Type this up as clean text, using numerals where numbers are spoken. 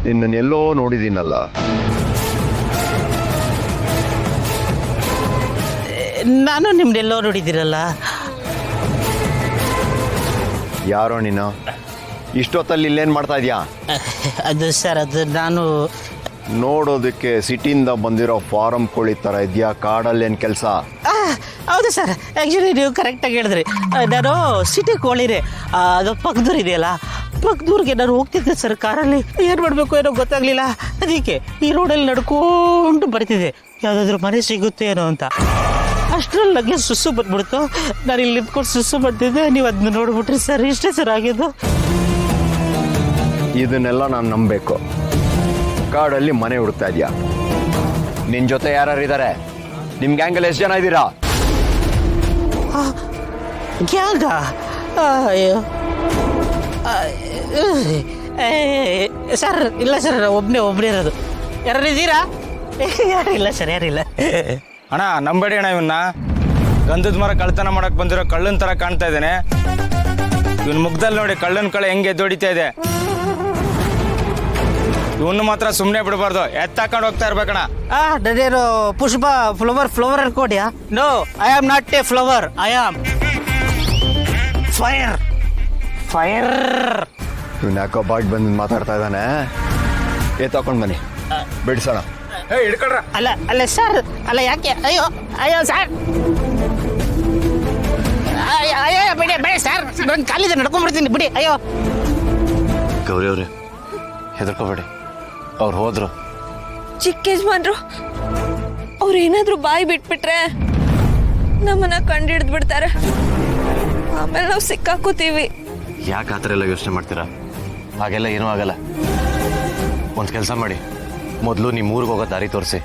ನಿನ್ನನ್ನೆಲ್ಲೋ ನೋಡಿದ್ದೀನಲ್ಲ. ನಾನು ನಿಮ್ದೆಲ್ಲೋ ನೋಡಿದ್ದೀರಲ್ಲ. ಯಾರೋ ನೀನು? ಇಷ್ಟೊತ್ತಲ್ಲಿ ಇಲ್ಲೇನು ಮಾಡ್ತಾ ಇದೀಯಾ? ಅದು ಸರ್, ಅದು ನಾನು ನೋಡೋದಕ್ಕೆ ಸಿಟಿಯಿಂದ ಬಂದಿರೋ ಫಾರಂ ಕೋಳಿ ಥರ ಇದೆಯಾ? ಕಾಡಲ್ಲೇನು ಕೆಲಸ? ಹೌದು ಸರ್, ಆ್ಯಕ್ಚುಲಿ ನೀವು ಕರೆಕ್ಟಾಗಿ ಹೇಳಿದ್ರಿ. ನಾನು ಸಿಟಿ ಕೋಳಿರಿ, ಅದು ಪಕ್ಕದೂರು ಇದೆಯಲ್ಲ, ಪಕ್ಕದೂರಿಗೆ ನಾನು ಹೋಗ್ತಿದ್ದೆ ಸರ್ ಕಾರಲ್ಲಿ. ಏನು ಮಾಡಬೇಕು ಏನೋ ಗೊತ್ತಾಗಲಿಲ್ಲ. ಅದಕ್ಕೆ ಈ ರೋಡಲ್ಲಿ ನಡ್ಕೊಂಡು ಬರ್ತಿದ್ದೆ, ಯಾವುದಾದ್ರೂ ಮನೆ ಸಿಗುತ್ತೇನೋ ಅಂತ. ಅಷ್ಟರಲ್ಲಿ ನನಗೆ ಸುಸ್ಸು ಬಂದ್ಬಿಡ್ತು. ನಾನು ಇಲ್ಲಿ ನಿಂತ್ಕೊಂಡು ಸುಸ್ಸು ಬರ್ತಿದ್ದೆ, ನೀವು ಅದನ್ನ ನೋಡ್ಬಿಟ್ರಿ ಸರ್. ಇಷ್ಟೇ ಸರ್ ಆಗಿದ್ದು. ಇದನ್ನೆಲ್ಲ ನಾನು ನಂಬಬೇಕು. ಕಾಡಲ್ಲಿ ಮನೆ ಹುಡುಕ್ತಾ ಇದೆಯಾ? ನಿನ್ನ ಜೊತೆ ಯಾರು ಇದ್ದಾರೆ? ನಿಮ್ಮ ಗ್ಯಾಂಗಲ್ಲಿ ಎಷ್ಟು ಜನ ಇದ್ದೀರಾ? ಗ್ಯಾಂಗ? ಸರ್ ಇಲ್ಲ ಸರ್, ಒಬ್ಬನೇ ಇರೋದು. ಯಾರು ಇದ್ದೀರಾ? ಯಾರಿಲ್ಲ ಸರ್, ಯಾರಿಲ್ಲ. ಅಣ್ಣ ನಂಬೇಡಿ ಅಣ್ಣ, ಇವನ್ನ ಗಂಧದ ಮರ ಕಳ್ತನ ಮಾಡಕ್ ಬಂದಿರೋ ಕಳ್ಳನ ತರ ಕಾಣ್ತಾ ಇದ್ದೇನೆ. ಇವನ್ ಮುಖದಲ್ಲಿ ನೋಡಿ ಕಳ್ಳನ ಕಳೆ ಹೆಂಗೆ ಎದ್ದೊಡಿತಾ ಇದೆ. ಇವನು ಮಾತ್ರ ಸುಮ್ಮನೆ ಬಿಡಬಾರ್ದು, ಎತ್ತಾಕೊಂಡು ಹೋಗ್ತಾ ಇರ್ಬೇಕಣ್ಣ. ನಾನೇನು ಪುಷ್ಪ ಫ್ಲವರ್ ಅನ್ಕೊಂಡ್ಯಾ? No, I am not a flower, I am fire. ಇವನು ಯಾಕೋ ಬಾಟ್ ಬಂದು ಮಾತಾಡ್ತಾ ಇದ್ದಾನೆ. ತಗೊಂಡು ಬನ್ನಿ, ಬಿಡಿಸೋಣ. ಹಿಡ್ಕೊಳ್ರ. ಅಲ್ಲ ಸರ್, ಅಲ್ಲ ಯಾಕೆ? ಅಯ್ಯೋ ಸರ್, ಅಯ್ಯೋ ಬಿಡಿ ಸರ್, ನನ್ನ ಕಾಲಿದೆ, ನಡ್ಕೊಂಡ್ಬಿಡ್ತೀನಿ ಬಿಡಿ. ಅಯ್ಯೋ ಗೌರಿ ಅವ್ರೆ, ಹೆದರ್ಕೋಬೇಡಿ, ಅವ್ರು ಹೋದ್ರು. ಚಿಕ್ಕ ಯಜಮಾನ್ರು ಅವ್ರು ಏನಾದ್ರು ಬಾಯಿ ಬಿಟ್ಬಿಟ್ರೆ ನಮ್ಮನ್ನ ಕಂಡಿಡ್ದು ಬಿಡ್ತಾರೆ. ಆಮೇಲೆ ನಾವು ಸಿಕ್ಕಾಕೋತೀವಿ. ಯಾಕೆ ಆ ಥರ ಎಲ್ಲ ಯೋಚನೆ ಮಾಡ್ತೀರಾ? ಹಾಗೆಲ್ಲ ಏನೂ ಆಗಲ್ಲ. ಒಂದು ಕೆಲಸ ಮಾಡಿ, ಮೊದಲು ನಿಮ್ಮ ಊರಿಗೆ ಹೋಗೋ ದಾರಿ ತೋರಿಸಿ.